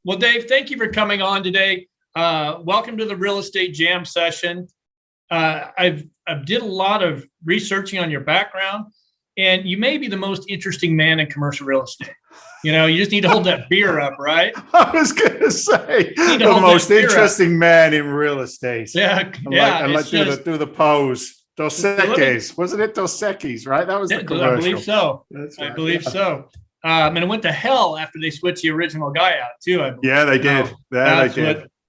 Well, Dave, thank you for coming on today. Welcome to the Real Estate Jam session. I've did a lot of researching on your background, and you may be the most interesting man in commercial real estate. You just need to hold that beer up, right? I was going to say the most interesting man in real estate. Yeah. And let's do the pose. Dos Equis. Wasn't it Dos Equis, right? That was the commercial. I believe so. That's right. I believe so. And it went to hell after they switched the original guy out, too. Yeah, they did. They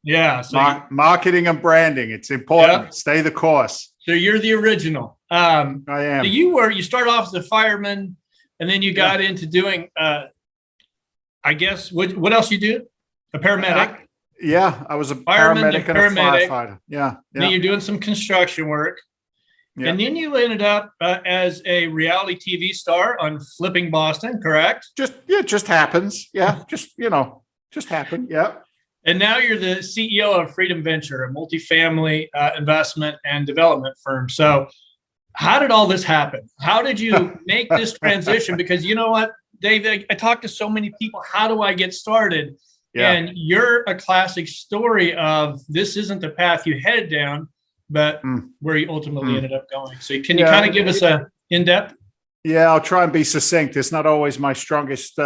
did. So marketing and branding. It's important. Yeah. Stay the course. So you're the original. I am. So you started off as a fireman, and then you got into doing, I guess, what else you do? A paramedic? I was a fireman paramedic and a firefighter. Yeah. Then you're doing some construction work. Yeah. And then you ended up as a reality TV star on Flipping Boston, correct? Just happens. Yeah, just happened. Yeah. And now you're the CEO of Freedom Venture, a multifamily investment and development firm. So how did all this happen? How did you make this transition? Because you know what, Dave, I talk to so many people. How do I get started? Yeah. And you're a classic story of this isn't the path you headed down, but where you ultimately ended up going. So can you kind of give us a in-depth? Yeah, I'll try and be succinct. It's not always my strongest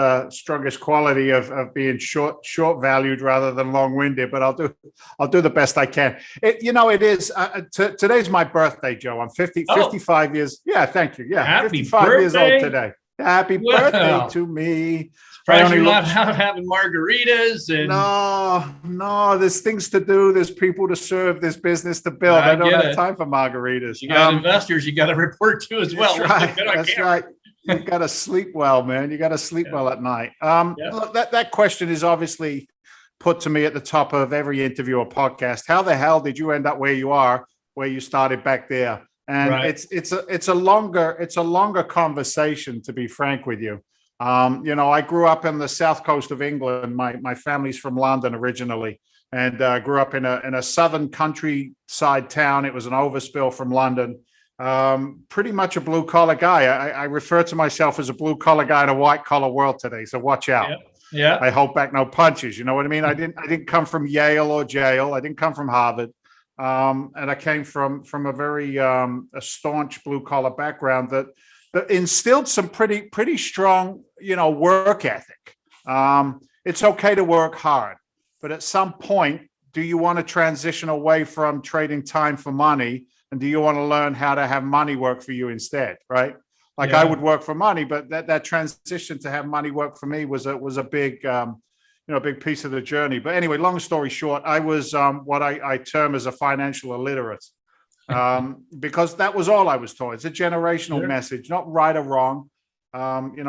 quality of being short valued rather than long-winded, but I'll do the best I can. It is today's my birthday, Joe. I'm 55 years. Yeah, thank you. Yeah, happy 55 birthday. Years old today. Happy birthday to me. You're not having margaritas and no. There's things to do. There's people to serve. There's business to build. I don't have time for margaritas. You got investors you got to report to as well. That's right. You got to sleep well, man. You got to sleep well at night. Look, that question is obviously put to me at the top of every interview or podcast. How the hell did you end up where you are, where you started back there? And it's a longer conversation, to be frank with you. I grew up in the south coast of England. My family's from London originally, and grew up in a southern countryside town. It was an overspill from London. Pretty much a blue collar guy. I refer to myself as a blue collar guy in a white collar world today. So watch out. Yeah. I hold back no punches. You know what I mean? I didn't come from Yale or jail. I didn't come from Harvard. And I came from a very a staunch blue collar background that instilled some pretty strong, work ethic. It's okay to work hard, but at some point, do you want to transition away from trading time for money? And do you want to learn how to have money work for you instead? Right? I would work for money, but that transition to have money work for me was a big, big piece of the journey. But anyway, long story short, I was what I term as a financial illiterate. Because that was all I was taught. It's a generational message, not right or wrong.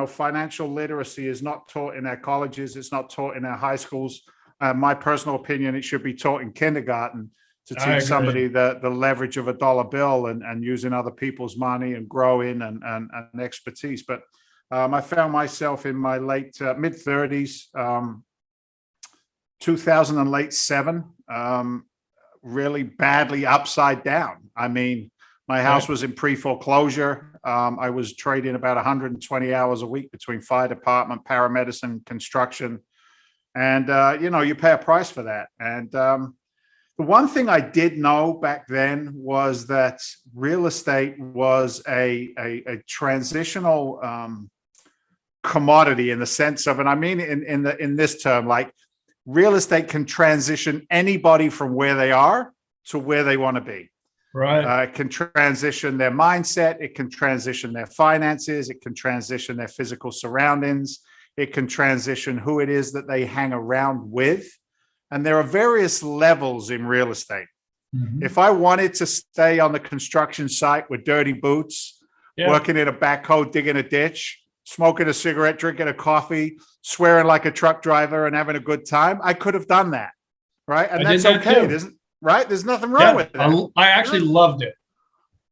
Financial literacy is not taught in our colleges. It's not taught in our high schools. My personal opinion, it should be taught in kindergarten to teach somebody the leverage of a dollar bill and using other people's money and growing and expertise. But I found myself in my late mid 30s, 2007, really badly upside down. I mean, my house was in pre-foreclosure. I was trading about 120 hours a week between fire department, paramedicine, construction. And, you pay a price for that. And the one thing I did know back then was that real estate was a transitional commodity in the sense of, and I mean in this term, like, real estate can transition anybody from where they are to where they want to be. Right. It can transition their mindset. It can transition their finances. It can transition their physical surroundings. It can transition who it is that they hang around with. And there are various levels in real estate. Mm-hmm. If I wanted to stay on the construction site with dirty boots, working in a backhoe, digging a ditch, smoking a cigarette, drinking a coffee, swearing like a truck driver and having a good time, I could have done that. Right. And that's okay. Right. There's nothing wrong with that. I actually loved it.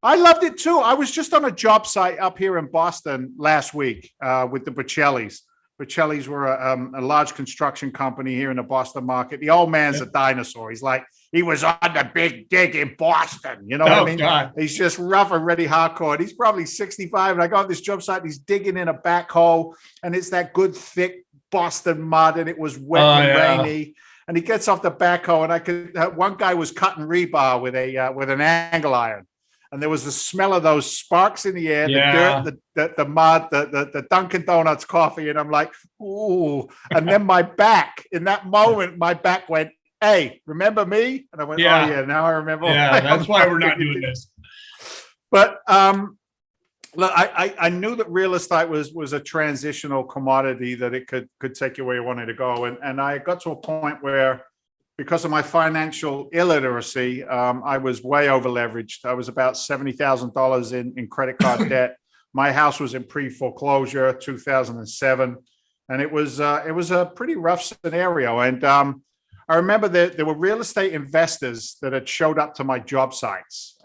I loved it too. I was just on a job site up here in Boston last week with the Bocellis. Bocellis were a large construction company here in the Boston market. The old man's a dinosaur. He's like, he was on the big dig in Boston. You know what I mean? God. He's just rough and ready hardcore. And he's probably 65. And I got this job site. And he's digging in a backhoe. And it's that good, thick Boston mud and it was wet and rainy. And he gets off the backhoe, and one guy was cutting rebar with an angle iron. And there was the smell of those sparks in the air, the dirt, the mud, the Dunkin' Donuts coffee. And I'm like, ooh. And then in that moment, my back went, hey, remember me? And I went, oh, yeah, now I remember. Yeah, that's why we're not doing this. But look, I knew that real estate was a transitional commodity, that it could take you where you wanted to go. And I got to a point where, because of my financial illiteracy, I was way over leveraged. I was about $70,000 in credit card debt. My house was in pre-foreclosure, 2007, and it was a pretty rough scenario. And I remember that there were real estate investors that had showed up to my job sites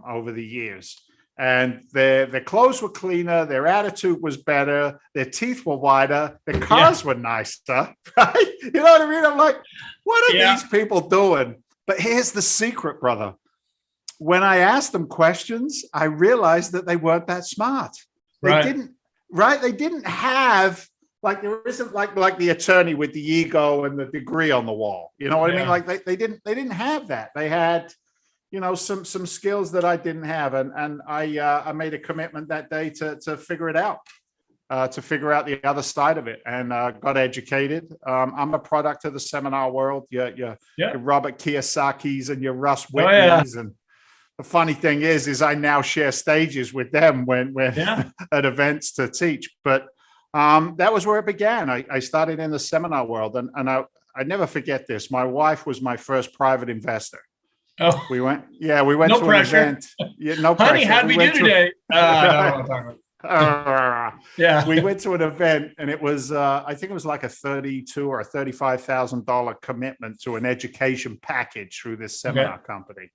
over the years. And their clothes were cleaner, their attitude was better, their teeth were wider, their cars were nicer, right? You know what I mean? I'm like, what are these people doing? But here's the secret, brother. When I asked them questions, I realized that they weren't that smart. They didn't have, like, there isn't like the attorney with the ego and the degree on the wall. You know what I mean? Like they didn't have that. They had, some skills that I didn't have. And I made a commitment that day to figure it out, to figure out the other side of it, and got educated. I'm a product of the seminar world. Your Robert Kiyosaki's and your Russ Whitney's. And the funny thing is I now share stages with them when at events to teach. But that was where it began. I started in the seminar world, and I never forget this. My wife was my first private investor. Oh, we went no to pressure. An event. Yeah, no Honey, pressure. how'd we do today? We went to an event, and it was I think it was like a $32,000 or $35,000 commitment to an education package through this seminar company.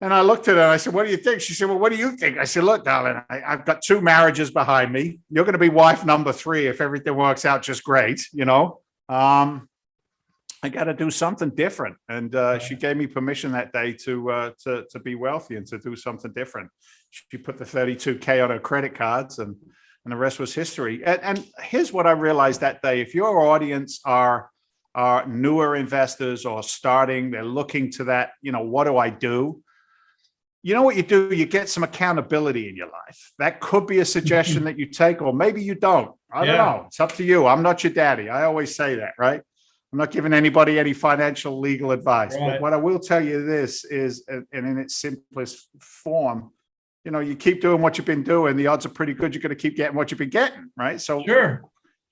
And I looked at her and I said, what do you think? She said, well, what do you think? I said, look, darling, I've got 2 marriages behind me. You're going to be wife number 3 if everything works out just great, I got to do something different. And she gave me permission that day to be wealthy and to do something different. She put the $32K on her credit cards, and the rest was history. And here's what I realized that day. If your audience are newer investors or starting, they're looking to that, what do I do? You know what you do? You get some accountability in your life. That could be a suggestion that you take, or maybe you don't. I don't know. It's up to you. I'm not your daddy. I always say that, right? I'm not giving anybody any financial legal advice. But what I will tell you this is, and in its simplest form, you keep doing what you've been doing. The odds are pretty good you're going to keep getting what you've been getting, right? So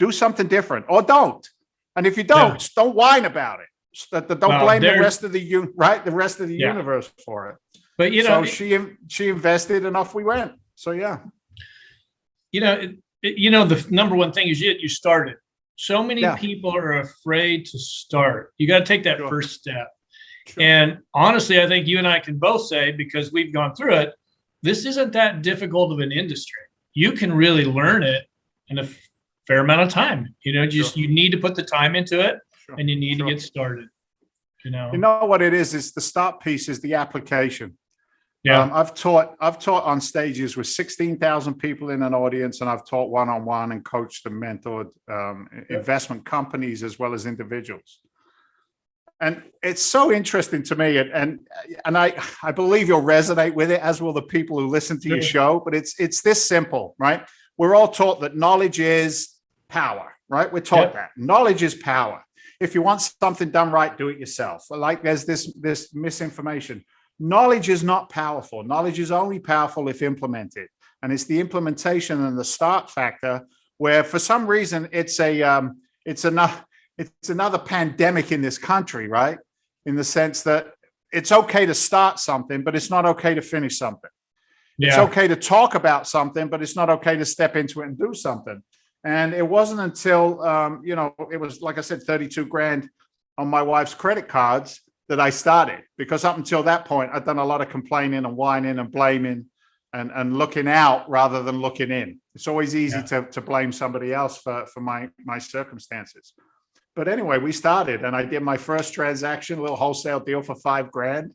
do something different, or don't. And if you don't whine about it. Don't blame the rest of the universe for it. But so she invested, and off we went. So the number one thing is you started. So many people are afraid to start. You got to take that first step. And honestly, I think you and I can both say, because we've gone through it, this isn't that difficult of an industry. You can really learn it in a fair amount of time. You need to put the time into it, and you need to get started. You know what it is the start piece is the application. I've taught on stages with 16,000 people in an audience, and I've taught one-on-one and coached and mentored investment companies as well as individuals. And it's so interesting to me, and I believe you'll resonate with it, as will the people who listen to your show. But it's this simple, right? We're all taught that knowledge is power, right? We're taught that knowledge is power. If you want something done right, do it yourself. Like there's this misinformation. Knowledge is not powerful. Knowledge is only powerful if implemented. And it's the implementation and the start factor where, for some reason, it's another pandemic in this country, right? In the sense that it's okay to start something, but it's not okay to finish something. It's okay to talk about something, but it's not okay to step into it and do something. And it wasn't until, it was, like I said, 32 grand on my wife's credit cards that I started, because up until that point, I'd done a lot of complaining and whining and blaming and looking out rather than looking in. It's always easy to blame somebody else for my circumstances. But anyway, we started, and I did my first transaction, a little wholesale deal for $5,000.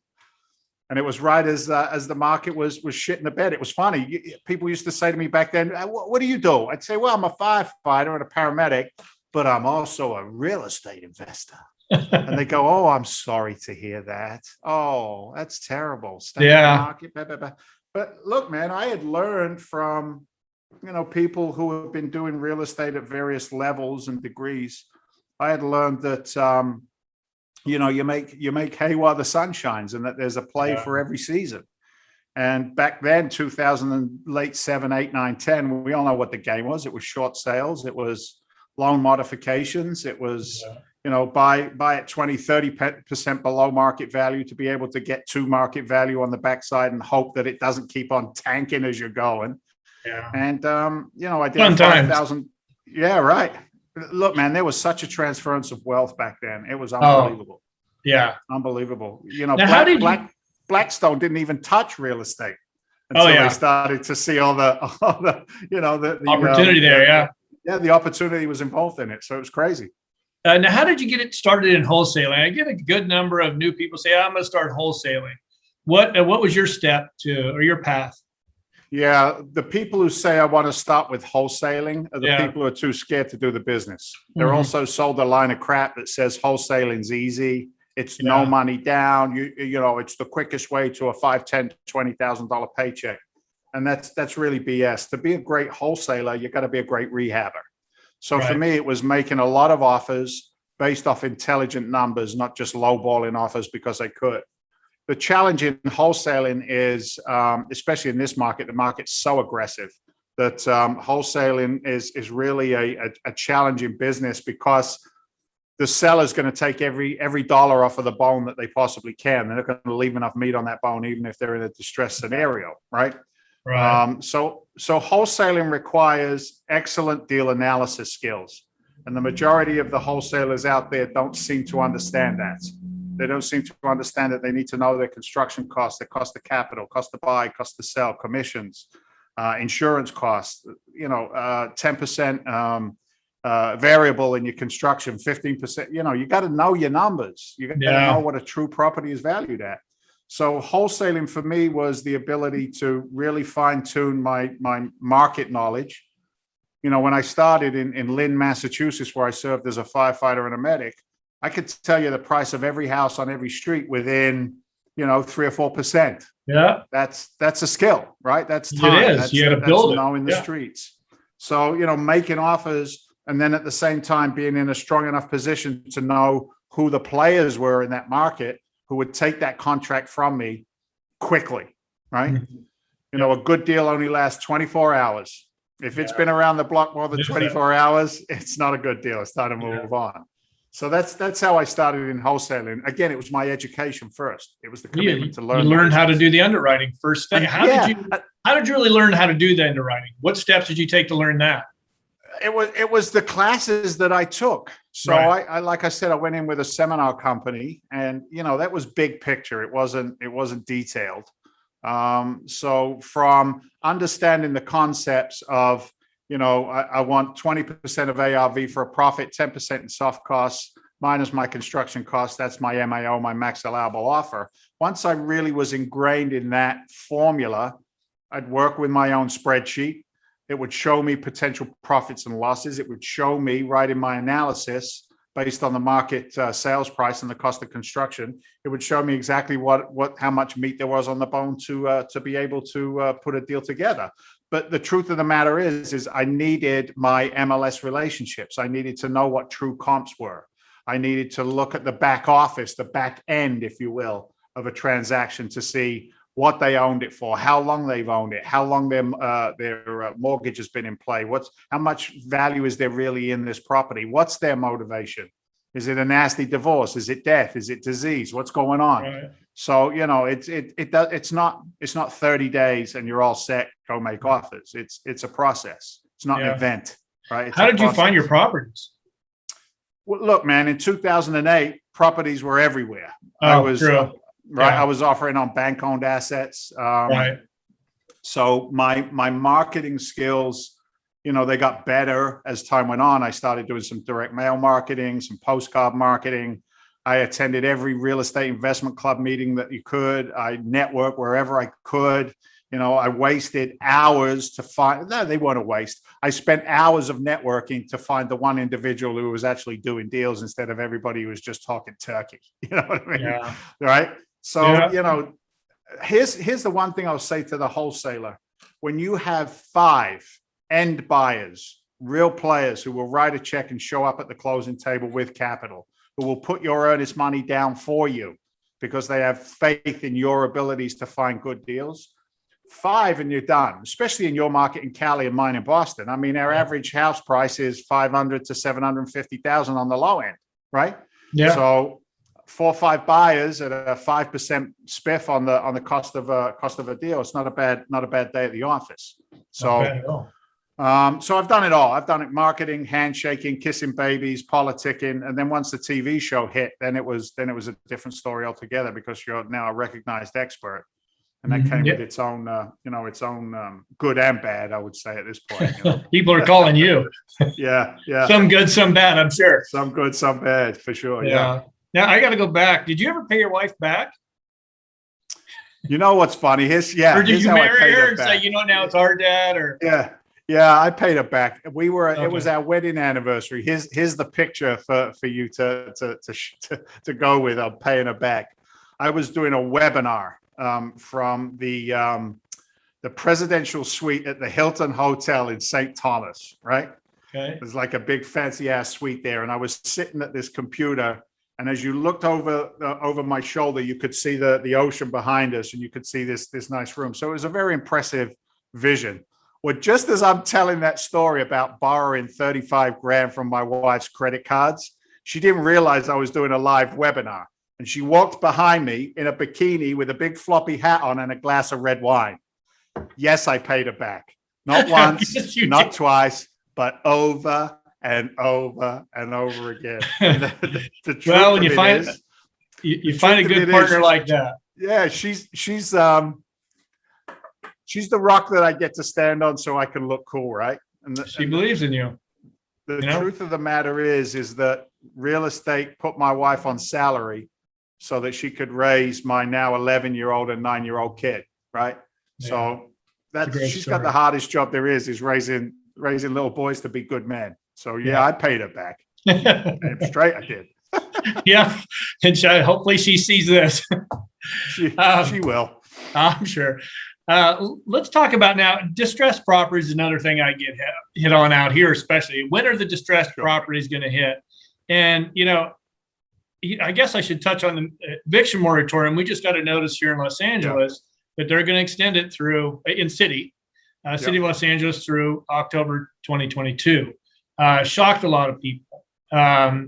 And it was right as the market was shit in the bed. It was funny. People used to say to me back then, what do you do? I'd say, well, I'm a firefighter and a paramedic. but I'm also a real estate investor. And they go, oh, I'm sorry to hear that. Oh, that's terrible. Stay in the Yeah. market. Blah, blah, blah. But look, man, I had learned from, people who have been doing real estate at various levels and degrees. I had learned that, you make hay while the sun shines, and that there's a play for every season. And back then, 2000 and late 7, 8, 9, 10, we all know what the game was. It was short sales. It was loan modifications. It was, buy at 20, 30% below market value to be able to get to market value on the backside and hope that it doesn't keep on tanking as you're going. Yeah. And, I did Fun 5,000. Yeah, right. Look, man, there was such a transference of wealth back then. It was unbelievable. Yeah. Unbelievable. Now, how did you... Blackstone didn't even touch real estate until they started to see all the opportunity there. Yeah. Yeah. The opportunity was involved in it. So it was crazy. Now, how did you get it started in wholesaling? I get a good number of new people say, I'm going to start wholesaling. What was your step or your path? Yeah. The people who say I want to start with wholesaling are the people who are too scared to do the business. They're also sold a line of crap that says wholesaling's easy. It's no money down. It's the quickest way to a $5,000, $10,000, $20,000 paycheck. And that's really BS. To be a great wholesaler, you got to be a great rehabber. So for me, it was making a lot of offers based off intelligent numbers, not just lowballing offers because I could. The challenge in wholesaling is, especially in this market, the market's so aggressive that wholesaling is really a challenging business because the seller's going to take every dollar off of the bone that they possibly can. They're not going to leave enough meat on that bone, even if they're in a distressed scenario, right? Right. So wholesaling requires excellent deal analysis skills. And the majority of the wholesalers out there don't seem to understand that. They don't seem to understand that they need to know their construction costs, their cost of capital, cost to buy, cost to sell, commissions, insurance costs, 10%, variable in your construction, 15%, you got to know your numbers. You got to know what a true property is valued at. So wholesaling for me was the ability to really fine tune my market knowledge. When I started in Lynn, Massachusetts, where I served as a firefighter and a medic, I could tell you the price of every house on every street within, 3 or 4%. Yeah. That's a skill, right? That's time. It is. You got to build it. Knowing the streets. So, making offers and then at the same time being in a strong enough position to know who the players were in that market who would take that contract from me quickly, right? Mm-hmm. A good deal only lasts 24 hours. If it's been around the block more than 24 hours, it's not a good deal. It's time to move on. So that's how I started in wholesaling. Again, it was my education first. It was the commitment to learn. You learned how to do the underwriting first thing. How did you really learn how to do the underwriting? What steps did you take to learn that? It was the classes that I took. So I like I said, I went in with a seminar company, and that was big picture. It wasn't detailed. So from understanding the concepts of, I want 20% of ARV for a profit, 10% in soft costs, minus my construction costs. That's my MAO, my max allowable offer. Once I really was ingrained in that formula, I'd work with my own spreadsheet. It would show me potential profits and losses. It would show me right in my analysis based on the market sales price and the cost of construction. It would show me exactly how much meat there was on the bone to be able to put a deal together. But the truth of the matter is I needed my MLS relationships. I needed to know what true comps were. I needed to look at the back office, the back end, if you will, of a transaction to see what they owned it for, how long they've owned it, how long their mortgage has been in play, how much value is there really in this property, what's their motivation, is it a nasty divorce, is it death, is it disease, what's going on? Right. So it's not 30 days and you're all set, go make offers. It's a process. It's not an event, right? How did you find your properties? Well, look, man, in 2008, properties were everywhere. I was offering on bank-owned assets. So my marketing skills, they got better as time went on. I started doing some direct mail marketing, some postcard marketing. I attended every real estate investment club meeting that you could. I networked wherever I could. I wasted hours to find, no, they weren't a waste. I spent hours of networking to find the one individual who was actually doing deals instead of everybody who was just talking turkey. You know what I mean? Yeah. Right. So, Yeah. here's the one thing I'll say to the wholesaler. When you have 5 end buyers, real players who will write a check and show up at the closing table with capital, who will put your earnest money down for you because they have faith in your abilities to find good deals, 5 and you're done, especially in your market in Cali and mine in Boston. I mean, our average house price is 500 to 750,000 on the low end, right? Yeah. So 4 or 5 buyers at a 5% spiff on the cost of a deal. It's not a bad day at the office. So, so I've done it all. I've done it: marketing, handshaking, kissing babies, politicking, and then once the TV show hit, then it was a different story altogether because you're now a recognized expert, and that came with its own, good and bad, I would say at this point. People are calling you. Yeah. Some good, some bad, I'm sure. Some good, some bad, for sure. Yeah. Now I got to go back. Did you ever pay your wife back? You know what's funny? Or did you marry her and say, now it's our dad? Or yeah, I paid her back. It was our wedding anniversary. Here's the picture for you to go with. I'm paying her back. I was doing a webinar from the presidential suite at the Hilton Hotel in St. Thomas, right? Okay. It was like a big fancy ass suite there. And I was sitting at this computer, and as you looked over my shoulder, you could see the ocean behind us, and you could see this nice room. So it was a very impressive vision. Well, just as I'm telling that story about borrowing 35 grand from my wife's credit cards, she didn't realize I was doing a live webinar. And she walked behind me in a bikini with a big floppy hat on and a glass of red wine. Yes, I paid her back. Not once, not twice, but over and over and over again. The well, when you find a good partner like that. Yeah, she's the rock that I get to stand on so I can look cool, right? And she believes in you. The truth of the matter is that real estate put my wife on salary so that she could raise my now 11-year-old and 9-year-old kid, right? Yeah. So she's got the hardest job there is raising little boys to be good men. So I paid her back. Damn straight I did. Yeah, and hopefully she sees this. She will. I'm sure. Let's talk about now distressed properties. Another thing I get hit on out here, especially when are the distressed properties going to hit? And I guess I should touch on the eviction moratorium. We just got a notice here in Los Angeles that they're going to extend it through city of Los Angeles through October 2022. Shocked a lot of people. Has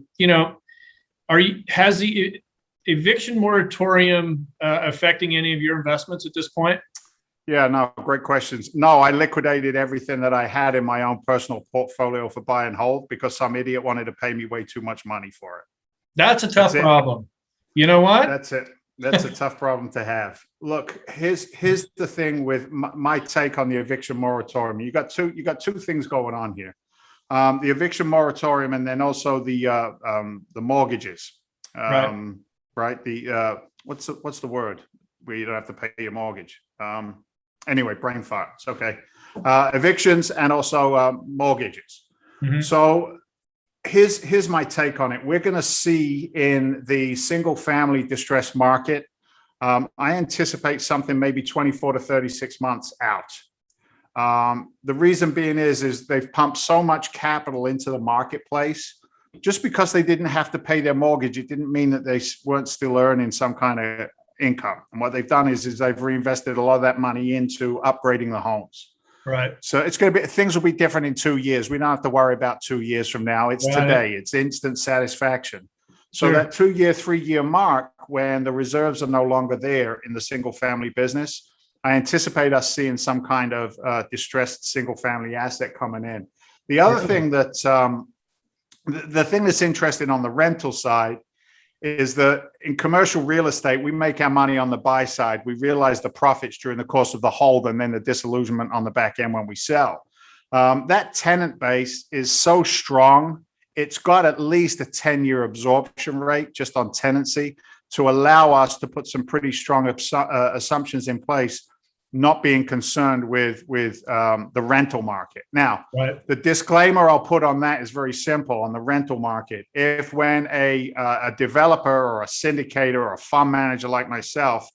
the eviction moratorium affecting any of your investments at this point? Yeah, no, great questions. No, I liquidated everything that I had in my own personal portfolio for buy and hold because some idiot wanted to pay me way too much money for it. That's a tough problem. You know what? That's it. That's a tough problem to have. Look, here's the thing with my take on the eviction moratorium. You got two things going on here. The eviction moratorium and then also the mortgages. Right. What's the word where you don't have to pay your mortgage? Anyway, brain fart. It's okay. Evictions and also mortgages. Mm-hmm. So here's my take on it. We're going to see in the single family distressed market, I anticipate something maybe 24 to 36 months out. The reason being is they've pumped so much capital into the marketplace. Just because they didn't have to pay their mortgage, it didn't mean that they weren't still earning some kind of income. And what they've done is they've reinvested a lot of that money into upgrading the homes. Right. So things will be different in 2 years. We don't have to worry about 2 years from now. It's today. It's instant satisfaction. So that 2 year, 3 year mark, when the reserves are no longer there in the single family business, I anticipate us seeing some kind of distressed single family asset coming in. The other thing the thing that's interesting on the rental side is that in commercial real estate, we make our money on the buy side. We realize the profits during the course of the hold and then the disillusionment on the back end when we sell. That tenant base is so strong. It's got at least a 10-year absorption rate just on tenancy to allow us to put some pretty strong assumptions in place not being concerned with the rental market. Now, Right. the disclaimer I'll put on that is very simple. On the rental market, if when a developer or a syndicator or a fund manager like myself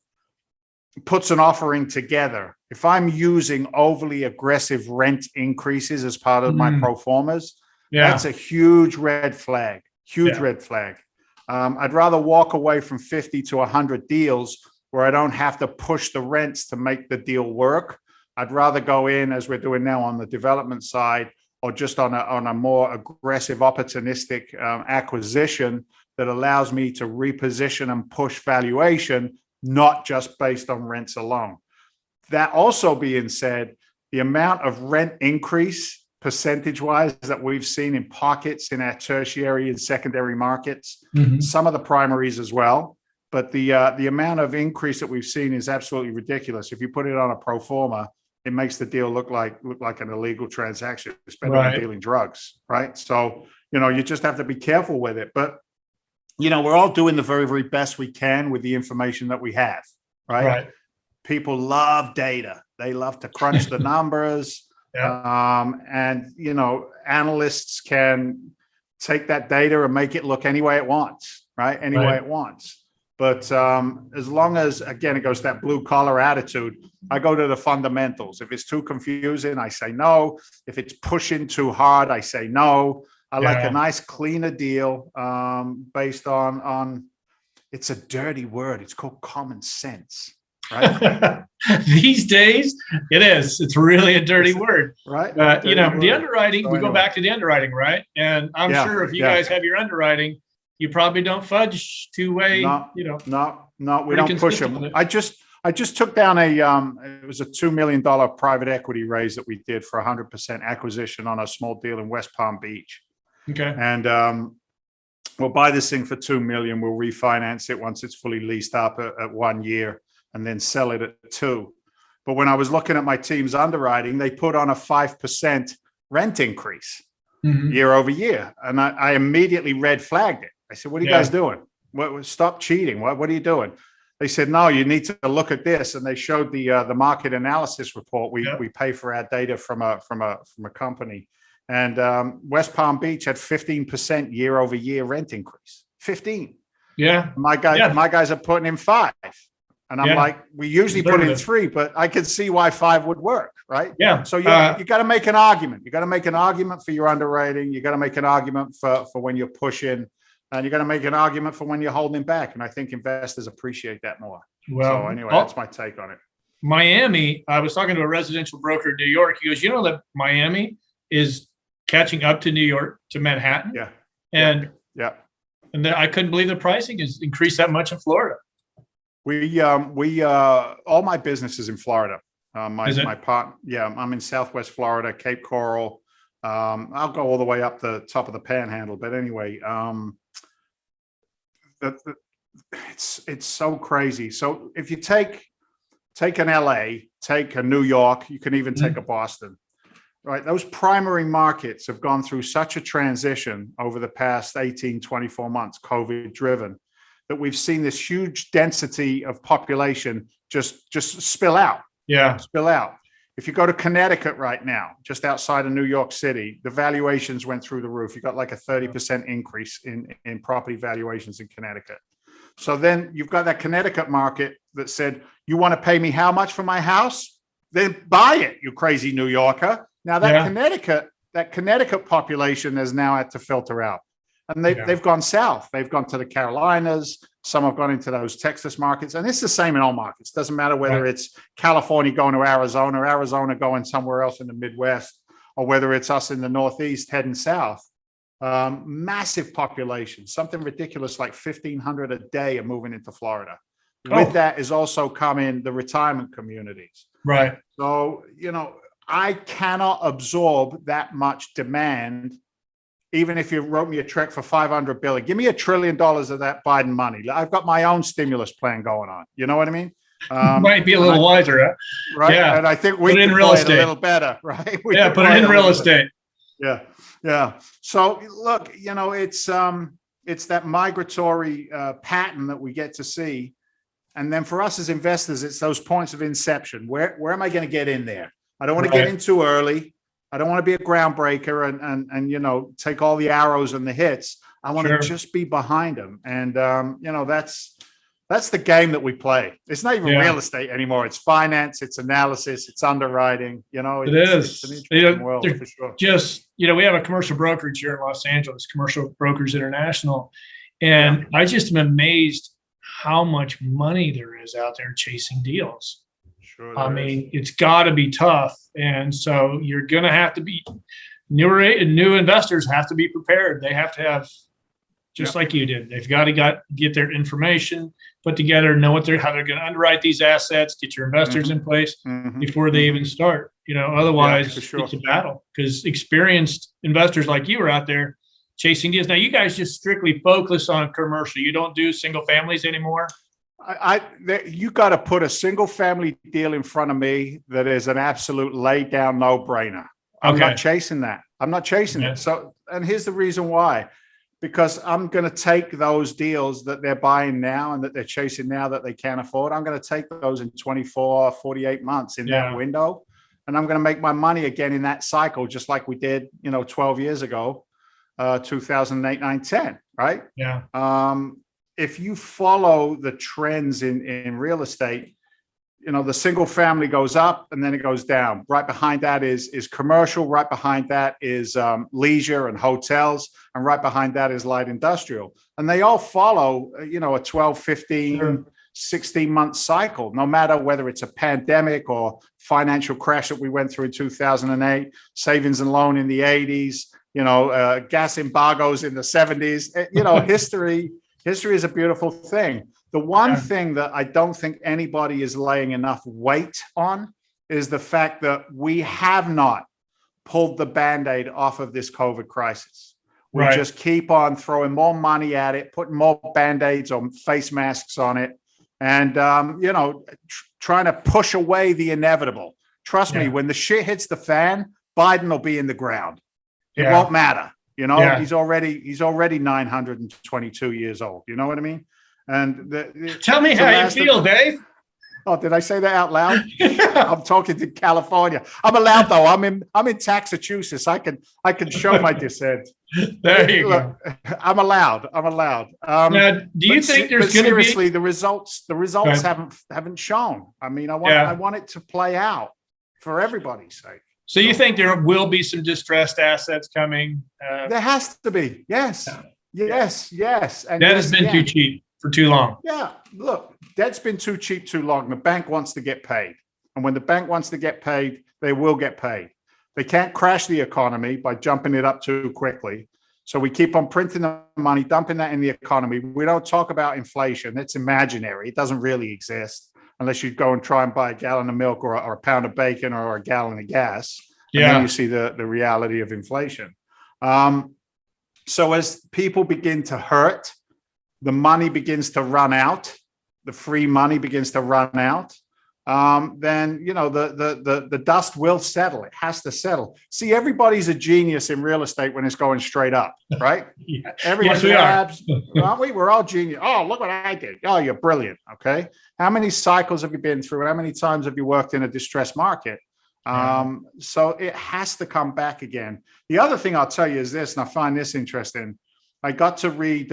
puts an offering together, if I'm using overly aggressive rent increases as part of my pro formas, that's a huge red flag. Huge red flag. I'd rather walk away from 50 to 100 deals where I don't have to push the rents to make the deal work. I'd rather go in, as we're doing now on the development side, or just on a more aggressive, opportunistic acquisition that allows me to reposition and push valuation, not just based on rents alone. That also being said, the amount of rent increase percentage-wise that we've seen in pockets in our tertiary and secondary markets, some of the primaries as well, but the amount of increase that we've seen is absolutely ridiculous. If you put it on a pro forma, it makes the deal look like an illegal transaction, especially on dealing drugs, right? So, you just have to be careful with it. But, we're all doing the very, very best we can with the information that we have, right? People love data. They love to crunch the numbers. And, analysts can take that data and make it look any way it wants, right? Any way it wants. But as long as, again, it goes to that blue collar attitude, I go to the fundamentals. If it's too confusing, I say no. If it's pushing too hard, I say no. I like a nice, cleaner deal based on, it's a dirty word. It's called common sense, right? These days, it is. It's really a dirty word. Right. The underwriting, we go back to the underwriting, right? And I'm sure if you guys have your underwriting, you probably don't fudge two-way, No, we don't push them. I just took down it was a $2 million private equity raise that we did for 100% acquisition on a small deal in West Palm Beach. Okay. And we'll buy this thing for $2 million. We'll refinance it once it's fully leased up at 1 year and then sell it at 2. But when I was looking at my team's underwriting, they put on a 5% rent increase year over year. And I immediately red flagged it. I said, what are you guys doing? Stop cheating. What are you doing? They said, no, you need to look at this. And they showed the market analysis report. We pay for our data from a company. And West Palm Beach had 15% year over year rent increase. 15. Yeah. My guys are putting in 5. And I'm like, we usually put in 3, but I could see why 5 would work, right? Yeah. So you got to make an argument. You got to make an argument for your underwriting. You got to make an argument for when you're pushing. And you're going to make an argument for when you're holding back. And I think investors appreciate that more. Well, so anyway, that's my take on it. Miami, I was talking to a residential broker in New York. He goes, that Miami is catching up to New York, to Manhattan. Yeah. And then I couldn't believe the pricing has increased that much in Florida. We all my business is in Florida. My partner, I'm in Southwest Florida, Cape Coral. I'll go all the way up the top of the Panhandle. But anyway, it's so crazy. So if you take an LA, take a New York, you can even take a Boston, right? Those primary markets have gone through such a transition over the past 18, 24 months, COVID driven, that we've seen this huge density of population just spill out. Yeah. Spill out. If you go to Connecticut right now, just outside of New York City, the valuations went through the roof. You got like a 30% increase in property valuations in Connecticut. So then you've got that Connecticut market that said, you want to pay me how much for my house? Then buy it, you crazy New Yorker. Now that Connecticut population has now had to filter out. And they've gone south. They've gone to the Carolinas. Some have gone into those Texas markets. And it's the same in all markets. Doesn't matter whether it's California going to Arizona going somewhere else in the Midwest, or whether it's us in the Northeast heading south. Massive population, something ridiculous like 1,500 a day are moving into Florida. With that is also coming the retirement communities. Right. So, I cannot absorb that much demand. Even if you wrote me a check for $500 billion, give me $1 trillion of that Biden money. I've got my own stimulus plan going on. You know what I mean? Might be a little wiser, huh? Right. Yeah. And I think we can play it a little better, right? Put it in real estate. Yeah. So look, it's that migratory pattern that we get to see. And then for us as investors, it's those points of inception. Where am I going to get in there? I don't want to Right. get in too early. I don't want to be a groundbreaker and you know, take all the arrows and the hits. I want Sure. to just be behind them. And you know, that's the game that we play. It's not even Yeah. real estate anymore. It's finance, it's analysis, it's underwriting. You know, It it's is. an interesting world They're for sure. just, we have a commercial brokerage here in Los Angeles, Commercial Brokers International. And I just am amazed how much money there is out there chasing deals. Sure. I mean, it's got to be tough. And so you're going to have to be new investors have to be prepared. They have to have, just like you did, they've got to get their information put together, know how they're going to underwrite these assets, get your investors in place before they even start. Otherwise it's a battle, because experienced investors like you are out there chasing deals. Now you guys just strictly focus on commercial. You don't do single families anymore. You got to put a single family deal in front of me that is an absolute lay down no brainer. I'm not chasing that. I'm not chasing it. So, and here's the reason why. Because I'm going to take those deals that they're buying now and that they're chasing now that they can't afford. I'm going to take those in 24, 48 months in that window. And I'm going to make my money again in that cycle, just like we did, 12 years ago, 2008, 9, 10, right? Yeah. If you follow the trends in real estate, the single family goes up and then it goes down. Right behind that is commercial. Right behind that is leisure and hotels. And right behind that is light industrial. And they all follow, a 12, 15, 16-month cycle, no matter whether it's a pandemic or financial crash that we went through in 2008, savings and loan in the 80s, gas embargoes in the 70s. History is a beautiful thing. The one thing that I don't think anybody is laying enough weight on is the fact that we have not pulled the Band-Aid off of this COVID crisis. We just keep on throwing more money at it, putting more Band-Aids or face masks on it, and, trying to push away the inevitable. Trust me, when the shit hits the fan, Biden will be in the ground. It won't matter. He's already 922 years old. You know what I mean? And tell me how you feel, Dave. Oh, did I say that out loud? I'm talking to California. I'm allowed though. I'm in Massachusetts. I can show my dissent. There you go. I'm allowed. Now, do you think there's going to be seriously the results haven't shown? I mean, I want it to play out for everybody's sake. So you think there will be some distressed assets coming? There has to be. Yes. And that has been too cheap for too long. Yeah. Look, debt's been too cheap too long. The bank wants to get paid. And when the bank wants to get paid, they will get paid. They can't crash the economy by jumping it up too quickly. So we keep on printing the money, dumping that in the economy. We don't talk about inflation. It's imaginary. It doesn't really exist unless you go and try and buy a gallon of milk or a pound of bacon or a gallon of gas. And then you see the reality of inflation. So as people begin to hurt, the money begins to run out, the free money begins to run out, then, the dust will settle. It has to settle. See, everybody's a genius in real estate when it's going straight up, right? Yes, we are. Aren't we? We're all genius. Oh, look what I did. Oh, you're brilliant. Okay. How many cycles have you been through? How many times have you worked in a distressed market? So it has to come back again. The other thing I'll tell you is this, and I find this interesting. I got to read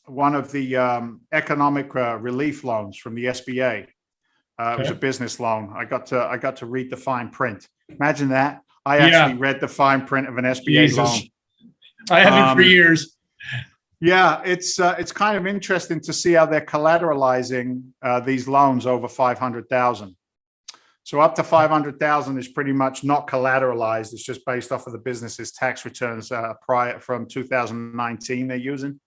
one of the economic relief loans from the SBA. It was a business loan. I got to read the fine print. Imagine that. I actually read the fine print of an SBA loan. I haven't for years. Yeah, it's kind of interesting to see how they're collateralizing these loans over 500,000. So up to 500,000 is pretty much not collateralized. It's just based off of the business's tax returns prior from 2019 they're using.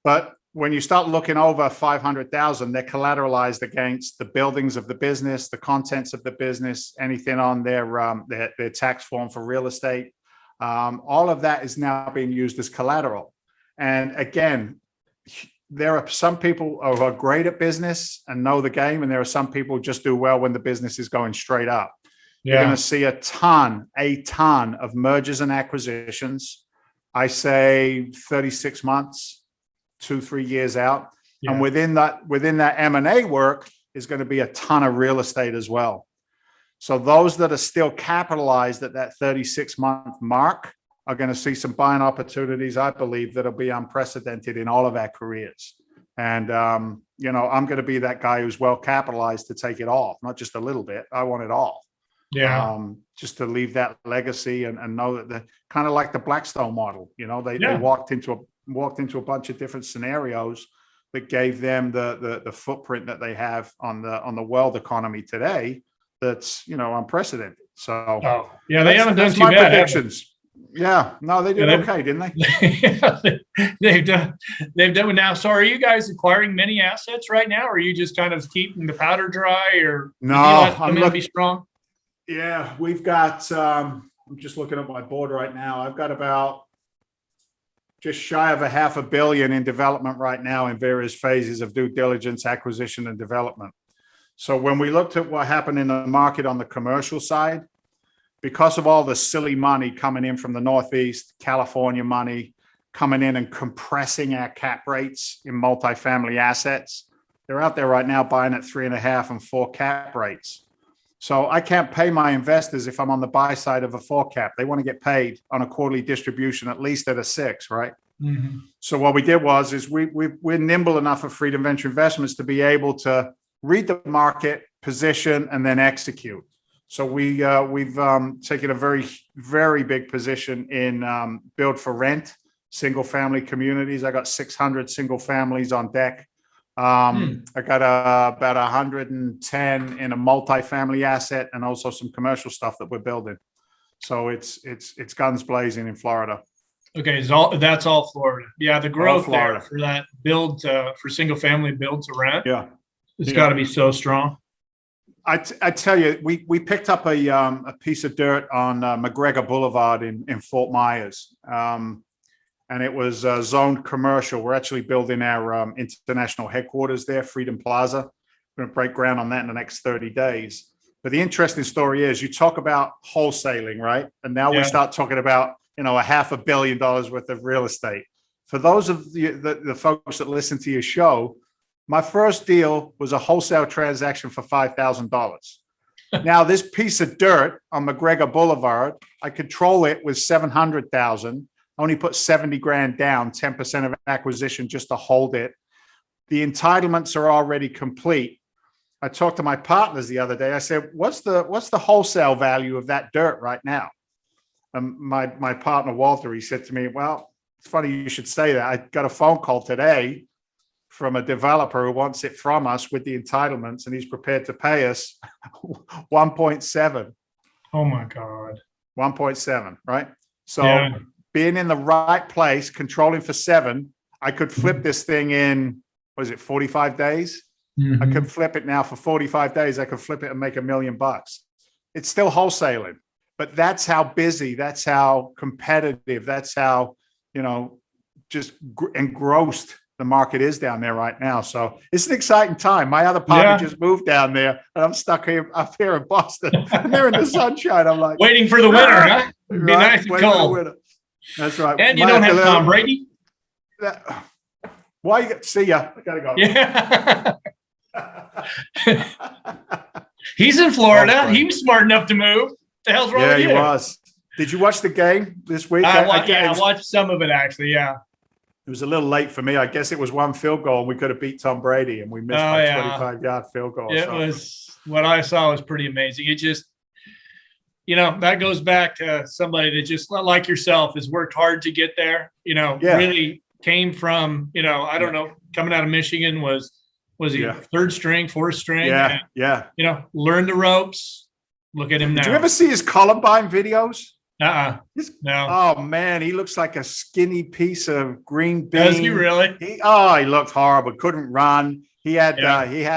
But when you start looking over 500,000, they're collateralized against the buildings of the business, the contents of the business, anything on their tax form for real estate. All of that is now being used as collateral. And again, there are some people who are great at business and know the game, and there are some people who just do well when the business is going straight up. You're going to see a ton of mergers and acquisitions. I say 36 months, 2-3 years out. And within that M&A work is going to be a ton of real estate as well. So those that are still capitalized at that 36-month mark are going to see some buying opportunities, I believe, that'll be unprecedented in all of our careers. And, I'm going to be that guy who's well capitalized to take it all, not just a little bit. I want it all. Yeah. Just to leave that legacy and know that they're kind of like the Blackstone model. They walked into a bunch of different scenarios that gave them the footprint that they have on the world economy today. That's unprecedented. So they haven't done too my bad. predictions. Yeah, no, they did okay, didn't they? They've done now. So, are you guys acquiring many assets right now, or are you just kind of keeping the powder dry, or no? I'm looking to be strong. Yeah, we've got. I'm just looking at my board right now. I've got about just shy of $500 million in development right now in various phases of due diligence, acquisition, and development. So when we looked at what happened in the market on the commercial side, because of all the silly money coming in from the Northeast, California money coming in and compressing our cap rates in multifamily assets, they're out there right now buying at 3.5 and 4 cap rates. So I can't pay my investors if I'm on the buy side of a 4 cap. They want to get paid on a quarterly distribution, at least at a 6, right? Mm-hmm. So what we did is we're nimble enough at Freedom Venture Investments to be able to read the market, position, and then execute. So we've taken a very, very big position in build for rent, single family communities. I got 600 single families on deck. I got about 110 in a multifamily asset, and also some commercial stuff that we're building. So it's guns blazing in Florida. Okay, that's all Florida. Yeah, the growth there for that build for single family build to rent. Yeah, it's got to be so strong. I tell you, we picked up a piece of dirt on McGregor Boulevard in Fort Myers, and it was zoned commercial. We're actually building our international headquarters there, Freedom Plaza. We're going to break ground on that in the next 30 days. But the interesting story is, you talk about wholesaling, right? And now we start talking about $500 million worth of real estate. For those of the folks that listen to your show, my first deal was a wholesale transaction for $5,000. Now, this piece of dirt on McGregor Boulevard, I control it with $700,000. I only put $70,000 down, 10% of acquisition just to hold it. The entitlements are already complete. I talked to my partners the other day. I said, what's the wholesale value of that dirt right now? And my partner, Walter, he said to me, well, it's funny you should say that. I got a phone call today from a developer who wants it from us with the entitlements, and he's prepared to pay us 1.7. Oh my God. 1.7, right? So being in the right place, controlling for 7, I could flip this thing in, 45 days? Mm-hmm. I could flip it now for 45 days. I could flip it and make $1 million. It's still wholesaling, but that's how busy, that's how competitive, that's how, just engrossed the market is down there right now. So it's an exciting time. My other partner just moved down there, and I'm stuck up here in Boston, and they're in the sunshine. I'm like, waiting for the winter, huh? It'd be nice and cold. That's right. And you don't have Tom Brady. Why? See ya. I gotta go. Yeah. He's in Florida. He was smart enough to move. The hell's wrong with you? Yeah, he was. Did you watch the game this week? I watched some of it, actually. Yeah. It was a little late for me. I guess it was 1 field goal, and we could have beat Tom Brady, and we missed a 25-yard field goal. It was, what I saw was pretty amazing. It just, that goes back to somebody that just, like yourself, has worked hard to get there. Really came from, I don't know, coming out of Michigan, was he third string, fourth string? Yeah. Learned the ropes. Look at him now. Did you ever see his Columbine videos? No. Oh man, he looks like a skinny piece of green bean. Does he really? He looked horrible. Couldn't run. He had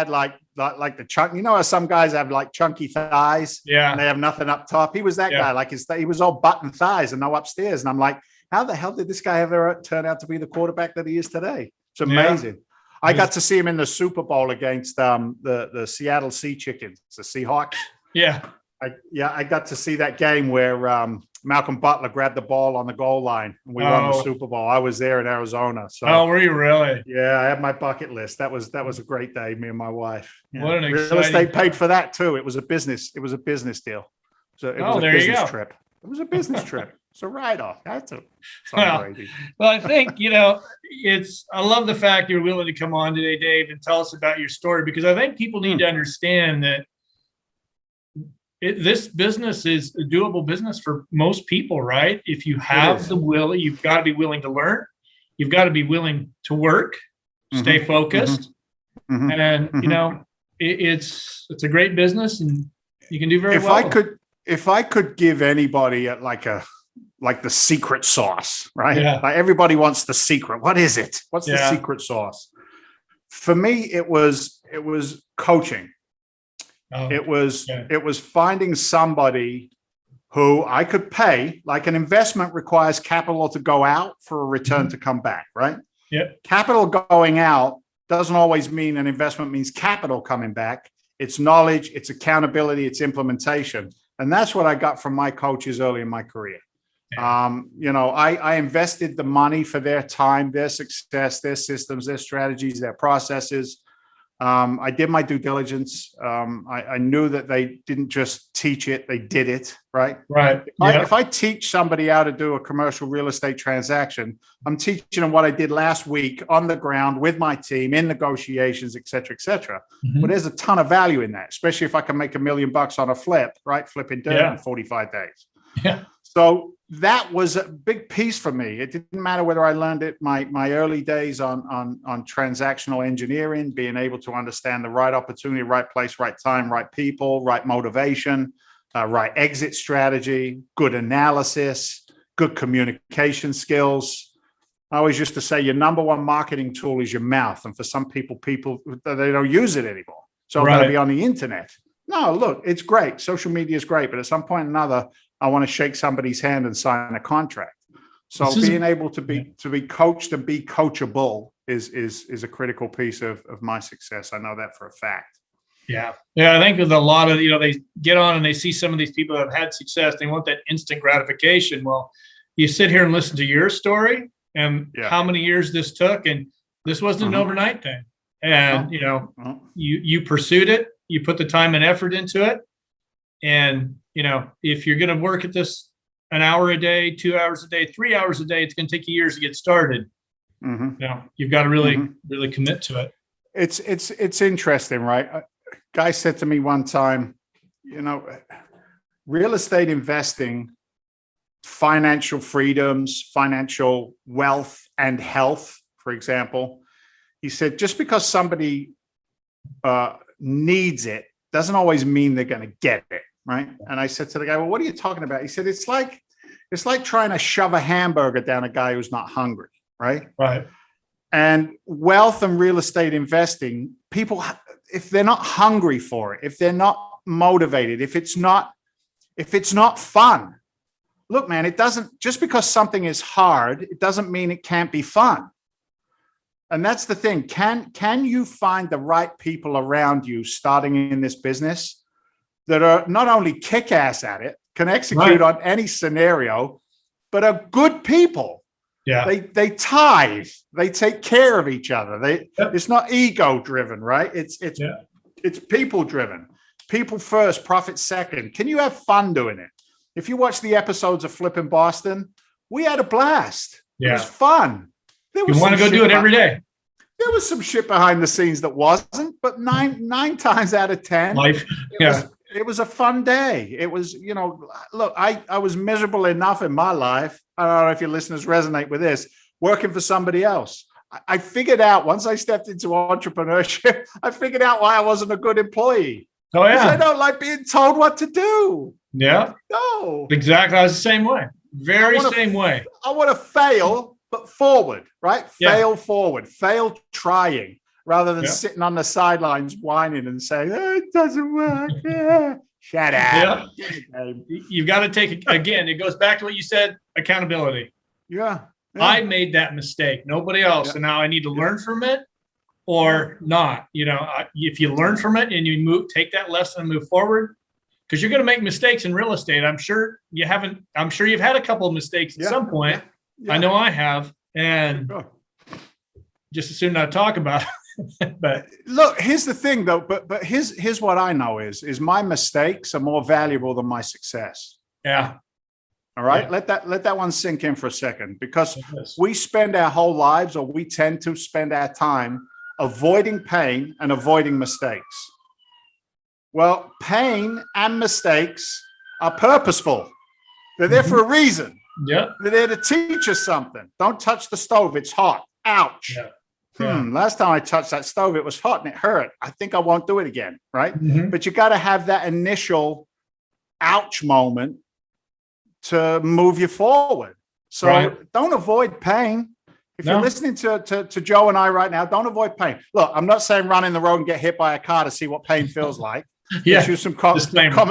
like the chunk. How some guys have like chunky thighs. Yeah. And they have nothing up top. He was that guy. Like he was all button thighs and no upstairs. And I'm like, how the hell did this guy ever turn out to be the quarterback that he is today? It's amazing. Yeah. I got to see him in the Super Bowl against the Seattle Sea Chickens, the Seahawks. Yeah. I got to see that game where Malcolm Butler grabbed the ball on the goal line and we won the Super Bowl. I was there in Arizona. So, were you really? yeah, I had my bucket list. That was a great day. Me and my wife. Yeah. What an real estate paid for that too. It was a business. It was a business deal. So it was a business trip. It was a business trip. It's a write-off. That's a well, I think, I love the fact you're willing to come on today, Dave, and tell us about your story, because I think people need to understand that this business is a doable business for most people, right? If you have the will, you've got to be willing to learn. You've got to be willing to work, stay focused. And, it's a great business and you can do very well. If I could give anybody like the secret sauce, right? Yeah. Like everybody wants the secret. What is it? What's the secret sauce? For me, it was coaching. It was finding somebody who I could pay. Like an investment requires capital to go out for a return to come back, right? Yeah. Capital going out doesn't always mean an investment means capital coming back. It's knowledge, it's accountability, it's implementation. And that's what I got from my coaches early in my career. I invested the money for their time, their success, their systems, their strategies, their processes. I did my due diligence. I knew that they didn't just teach it, they did it, right? Right. If I teach somebody how to do a commercial real estate transaction, I'm teaching them what I did last week on the ground with my team in negotiations, et cetera, et cetera. But there's a ton of value in that, especially if I can make $1 million on a flip, right? Flipping dirt in 45 days. Yeah. So that was a big piece for me. It didn't matter whether I learned it my early days on transactional engineering, being able to understand the right opportunity, right place, right time, right people, right motivation, right exit strategy, good analysis, good communication skills. I always used to say your number one marketing tool is your mouth. And for some people, they don't use it anymore. So I'm going to be on the internet. No, look, it's great. Social media is great. But at some point or another, I want to shake somebody's hand and sign a contract. So being able to be coached and be coachable is a critical piece of my success. I know that for a fact. Yeah. I think with a lot of, they get on and they see some of these people that have had success. They want that instant gratification. Well, you sit here and listen to your story and how many years this took. And this wasn't an overnight thing. And, you pursued it. You put the time and effort into it. And, if you're going to work at this an hour a day, 2 hours a day, 3 hours a day, it's going to take you years to get started. You've got to really commit to it. It's interesting, right? A guy said to me one time, real estate investing, financial freedoms, financial wealth and health, for example, he said, just because somebody needs it doesn't always mean they're going to get it. Right. And I said to the guy, well, what are you talking about? He said, it's like trying to shove a hamburger down a guy who's not hungry. Right. Right. And wealth and real estate investing, people, if they're not hungry for it, if they're not motivated, if it's not fun, look, man, it doesn't, just because something is hard, it doesn't mean it can't be fun. And that's the thing. Can you find the right people around you starting in this business that are not only kick-ass at it, can execute on any scenario, but are good people? Yeah. They tithe, they take care of each other. It's not ego driven, right? It's people driven. People first, profit second. Can you have fun doing it? If you watch the episodes of Flipping Boston, we had a blast. It was fun. You want to go do it every day. There was some shit behind the scenes that wasn't, but nine times out of 10, it was a fun day. It was, look, I was miserable enough in my life. I don't know if your listeners resonate with this, working for somebody else. I figured out, once I stepped into entrepreneurship, I figured out why I wasn't a good employee. Oh, yeah. Because I don't like being told what to do. Yeah. No. Exactly. I was the same way. Same way. I want to fail, but forward, right? Yeah. Fail forward, fail trying, rather than sitting on the sidelines whining and saying, it doesn't work. Shut up. Yeah. You've got to take, again, it goes back to what you said, accountability. Yeah. I made that mistake. Nobody else. And now I need to learn from it or not. If you learn from it and you take that lesson and move forward, because you're going to make mistakes in real estate. I'm sure you've had a couple of mistakes at some point. Yeah. I know I have, and just as soon not talk about it. But look, here's the thing though, but here's what I know is my mistakes are more valuable than my success. Yeah. All right. Yeah. Let that one sink in for a second, because we spend our whole lives, or we tend to spend our time avoiding pain and avoiding mistakes. Well, pain and mistakes are purposeful. They're there for a reason. Yeah. They're there to teach us something. Don't touch the stove. It's hot. Ouch. Yeah. Last time I touched that stove, it was hot and it hurt. I think I won't do it again. Right. Mm-hmm. But you got to have that initial ouch moment to move you forward. So don't avoid pain. If you're listening to Joe and I right now, don't avoid pain. Look, I'm not saying run in the road and get hit by a car to see what pain feels like. Let's use some common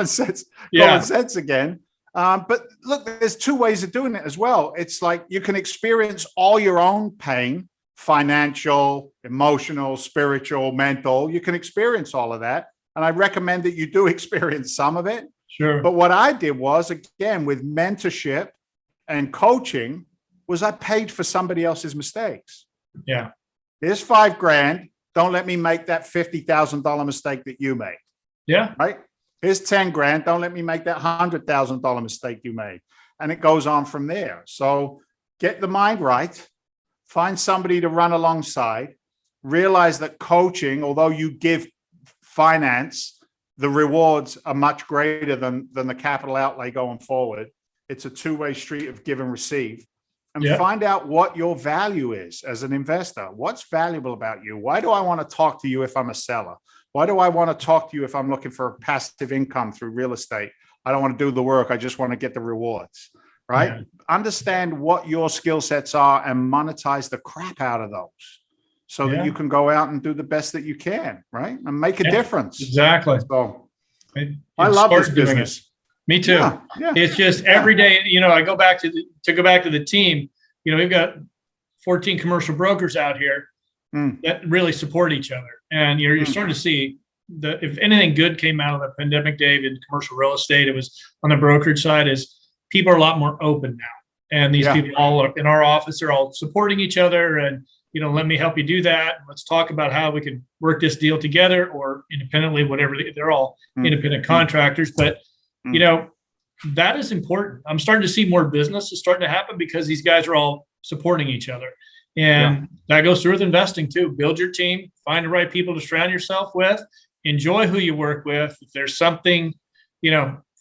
sense. Common sense again. But look, there's two ways of doing it as well. It's like you can experience all your own pain, financial, emotional, spiritual, mental. You can experience all of that. And I recommend that you do experience some of it. Sure. But what I did was, again, with mentorship and coaching, was I paid for somebody else's mistakes. Yeah. Here's $5,000. Don't let me make that $50,000 mistake that you made. Yeah. Right. Here's $10,000. Don't let me make that $100,000 mistake you made. And it goes on from there. So get the mind right. Find somebody to run alongside. Realize that coaching, although you give finance, the rewards are much greater than the capital outlay going forward. It's a two-way street of give and receive. And find out what your value is as an investor. What's valuable about you? Why do I want to talk to you if I'm a seller? Why do I want to talk to you if I'm looking for passive income through real estate? I don't want to do the work. I just want to get the rewards, right? Yeah. Understand what your skill sets are and monetize the crap out of those so that you can go out and do the best that you can, right? And make a difference. Exactly. So I love this business. Me too. Yeah. It's just every day, I go back to the team, we've got 14 commercial brokers out here that really support each other. And, you're starting to see if anything good came out of the pandemic, Dave, in commercial real estate, it was on the brokerage side, is people are a lot more open now. And these people all are in our office are all supporting each other and, let me help you do that. Let's talk about how we can work this deal together or independently, whatever. They're all independent contractors, but that is important. I'm starting to see more business is starting to happen because these guys are all supporting each other. And that goes through with investing too. Build your team, find the right people to surround yourself with, enjoy who you work with. If there's something,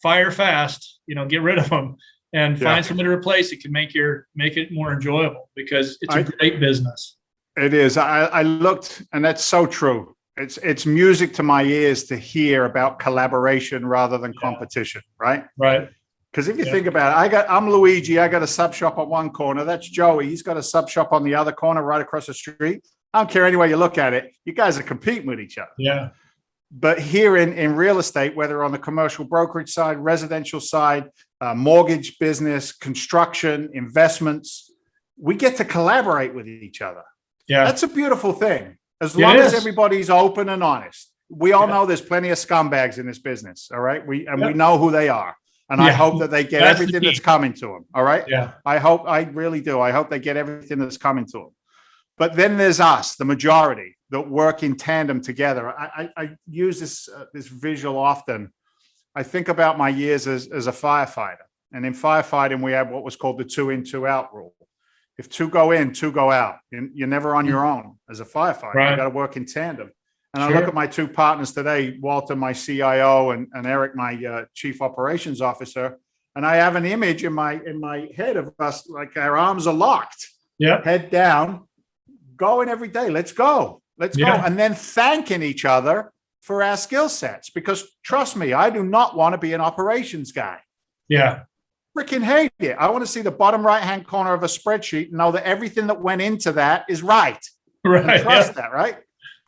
fire fast, get rid of them and find somebody to replace it. Can make it more enjoyable because it's a great business. It is. I looked, and that's so true. It's music to my ears to hear about collaboration rather than competition, right? Right. Because if you think about it, I'm Luigi. I got a sub shop on one corner. That's Joey. He's got a sub shop on the other corner, right across the street. I don't care any way you look at it. You guys are competing with each other. Yeah. But here in real estate, whether on the commercial brokerage side, residential side, mortgage business, construction, investments, we get to collaborate with each other. Yeah. That's a beautiful thing. As long as everybody's open and honest. We all know there's plenty of scumbags in this business. All right. We know who they are. And I hope that they get everything that's coming to them. All right. Yeah. I really do. I hope they get everything that's coming to them. But then there's us, the majority, that work in tandem together. I use this visual often. I think about my years as a firefighter. And in firefighting, we have what was called the 2 in, 2 out rule. If 2 go in, 2 go out. You're never on your own as a firefighter. Right. You got to work in tandem. And I look at my 2 partners today, Walter, my CIO, and Eric, my chief operations officer. And I have an image in my head of us, like our arms are locked, head down, going every day. Let's go. Let's go. And then thanking each other for our skill sets. Because trust me, I do not want to be an operations guy. Yeah. Freaking hate it. I want to see the bottom right-hand corner of a spreadsheet and know that everything that went into that is right. Right. And trust that, right?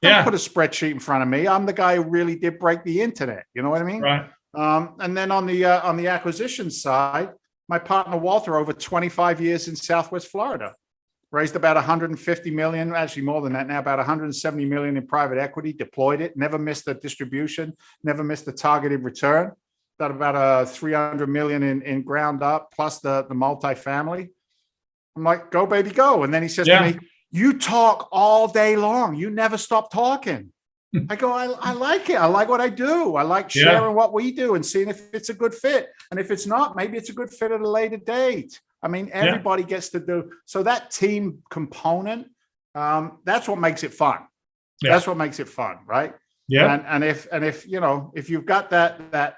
Don't put a spreadsheet in front of me. I'm the guy who really did break the internet. You know what I mean? Right. And then on the acquisition side, my partner Walter, over 25 years in Southwest Florida, raised about 150 million, actually more than that now, about 170 million in private equity, deployed it, never missed a distribution, never missed a targeted return. done about 300 million in ground up plus the multifamily. I'm like, go baby, go. And then he says to me, you talk all day long. You never stop talking. I go, I like it. I like what I do. I like sharing what we do and seeing if it's a good fit. And if it's not, maybe it's a good fit at a later date. I mean, everybody gets to do. So that team component, that's what makes it fun. Yeah. That's what makes it fun, right? Yeah. And if you know, if you've got that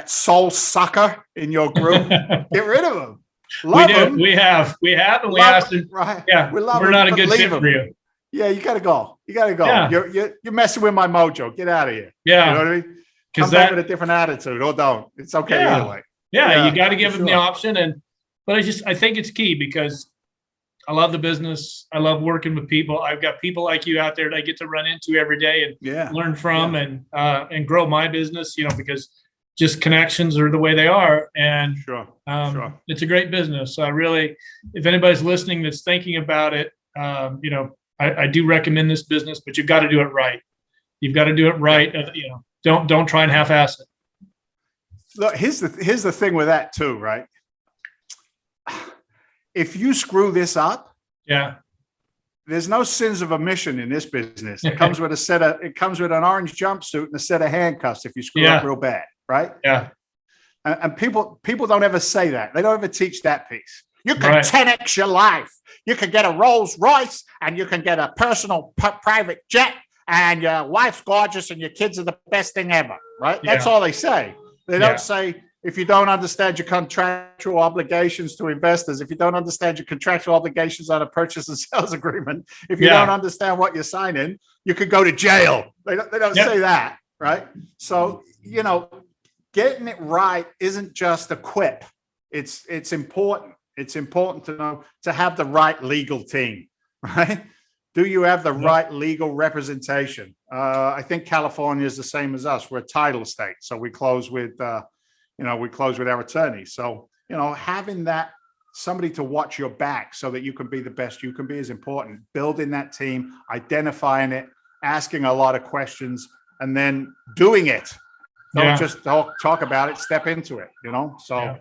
soul sucker in your group, get rid of them. Love them. We have, and we asked them. Right. Yeah, we're not a good fit for you. Yeah, you got to go. You got to go. Yeah. You're messing with my mojo. Get out of here. Yeah. You know what I mean? Come back with a different attitude or don't. It's okay either way. Yeah, you got to give them the option. But I think it's key because I love the business. I love working with people. I've got people like you out there that I get to run into every day and learn from and grow my business, you know, because just connections are the way they are. And it's a great business. So I really, if anybody's listening that's thinking about it, you know, I do recommend this business, but you've got to do it right. You've got to do it right. You know, don't try and half-ass it. Look, here's the thing with that too, right? If you screw this up, there's no sins of omission in this business. It comes with an orange jumpsuit and a set of handcuffs if you screw up real bad, right? Yeah. And people don't ever say that. They don't ever teach that piece. You can 10x your life. You can get a Rolls Royce and you can get a personal private jet and your wife's gorgeous and your kids are the best thing ever, right? That's all they say. They don't say, if you don't understand your contractual obligations to investors, if you don't understand your contractual obligations on a purchase and sales agreement, if you don't understand what you're signing, you could go to jail. They don't say that, right? So, you know, getting it right isn't just a quip. It's important. It's important to know, to have the right legal team, right? Do you have the right legal representation? I think California is the same as us. We're a title state. So we close with, we close with our attorneys. So, you know, having that somebody to watch your back so that you can be the best you can be is important. Building that team, identifying it, asking a lot of questions, and then doing it. Don't just talk about it, step into it, you know? So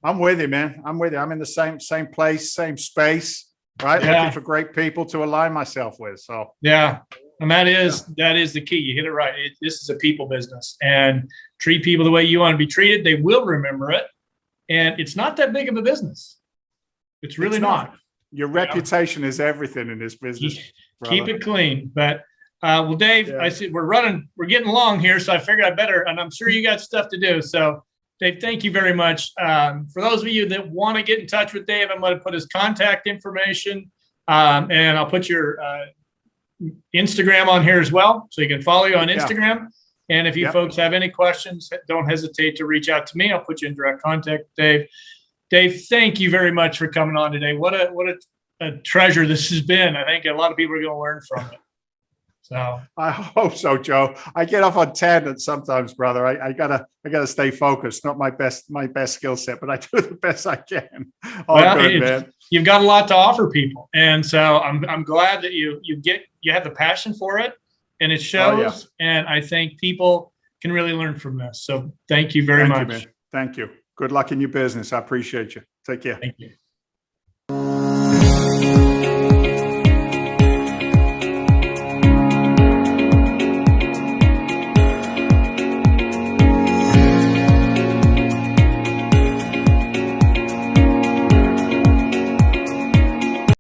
I'm with you, man. I'm with you. I'm in the same place, same space, right? Looking for great people to align myself with. So and that is the key. You hit it right. This is a people business, and treat people the way you want to be treated. They will remember it, and it's not that big of a business. It's really not. Your reputation is everything in this business. Keep it clean. But well, Dave, I see we're getting long here, so I figured I better. And I'm sure you got stuff to do. So, Dave, thank you very much. For those of you that want to get in touch with Dave, I'm going to put his contact information, and I'll put your Instagram on here as well, so you can follow you on Instagram. And if you folks have any questions, don't hesitate to reach out to me. I'll put you in direct contact with Dave. Dave, thank you very much for coming on today. What a treasure this has been. I think a lot of people are going to learn from it. So I hope so, Joe. I get off on tangents sometimes, brother. I gotta stay focused. Not my best skill set, but I do the best I can. Good, man. You've got a lot to offer people, and so I'm glad that you have the passion for it, and it shows. And I think people can really learn from this. So thank you very much. Thank you. Good luck in your business. I appreciate you. Take care. Thank you.